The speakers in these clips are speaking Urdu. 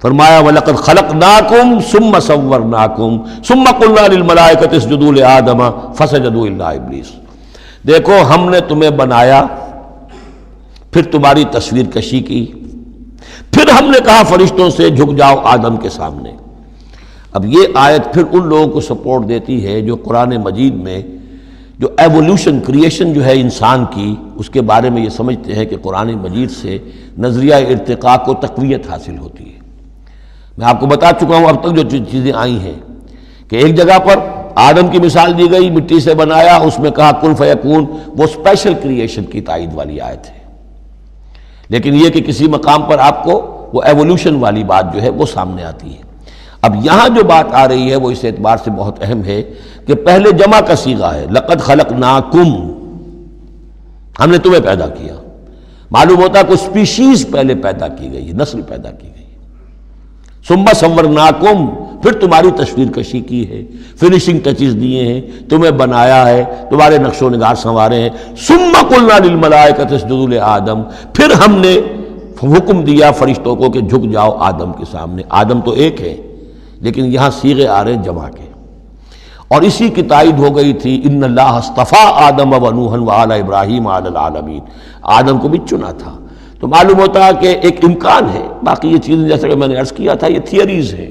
فرمایا وَلَقَدْ خَلَقْنَاكُمْ ثُمَّ صَوَّرْنَاكُمْ ثُمَّ قُلْنَا لِلْمَلَائِكَةِ اسْجُدُوا لِآدَمَ فَسَجَدُوا إِلَّا إِبْلِيسَ، دیکھو ہم نے تمہیں بنایا، پھر تمہاری تصویر کشی کی، پھر ہم نے کہا فرشتوں سے جھک جاؤ آدم کے سامنے۔ اب یہ آیت پھر ان لوگوں کو سپورٹ دیتی ہے جو قرآن مجید میں جو ایوولوشن کریشن جو ہے انسان کی، اس کے بارے میں یہ سمجھتے ہیں کہ قرآن مجید سے نظریہ ارتقاء کو تقویت حاصل ہوتی ہے۔ میں آپ کو بتا چکا ہوں اب تک جو چیزیں آئی ہیں کہ ایک جگہ پر آدم کی مثال دی گئی، مٹی سے بنایا، اس میں کہا کن فیکون، وہ اسپیشل کریشن کی تائید والی آیت ہے۔ لیکن یہ کہ کسی مقام پر آپ کو وہ ایوولوشن والی بات جو ہے وہ سامنے آتی ہے۔ اب یہاں جو بات آ رہی ہے وہ اس اعتبار سے بہت اہم ہے کہ پہلے جمع کا صیغہ ہے، لقد خلقناکم، ہم نے تمہیں پیدا کیا۔ معلوم ہوتا ہے کوئی اسپیشیز پہلے پیدا کی گئی ہے، نسل پیدا کی گئی ہے۔ ثم صورناکم، پھر تمہاری تصویر کشی کی ہے، فنیشنگ ٹچز دیے ہیں، تمہیں بنایا ہے، تمہارے نقش و نگار سنوارے ہیں۔ ثم قلنا للملائکۃ اسجدوا لآدم، پھر ہم نے حکم دیا فرشتوں کو کہ جھک جاؤ آدم کے سامنے۔ آدم تو ایک ہے لیکن یہاں صیغے آ رہے ہیں جمع کے، اور اسی کی تائید ہو گئی تھی ان اللہ اصطفیٰ آدم و نوحا وآل ابراہیم علی العالمین، آدم کو بھی چنا تھا۔ تو معلوم ہوتا ہے کہ ایک امکان ہے، باقی یہ چیزیں جیسا کہ میں نے عرض کیا تھا یہ تھیوریز ہیں،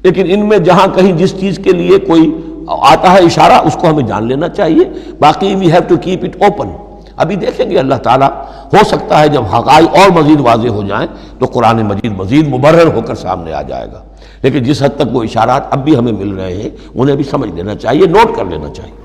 لیکن ان میں جہاں کہیں جس چیز کے لیے کوئی آتا ہے اشارہ اس کو ہمیں جان لینا چاہیے، باقی we have to keep it open. ابھی دیکھیں گے اللہ تعالیٰ، ہو سکتا ہے جب حقائق اور مزید واضح ہو جائیں تو قرآن مجید مزید مبرر ہو کر سامنے آ جائے گا، لیکن جس حد تک وہ اشارات اب بھی ہمیں مل رہے ہیں انہیں بھی سمجھ لینا چاہیے، نوٹ کر لینا چاہیے۔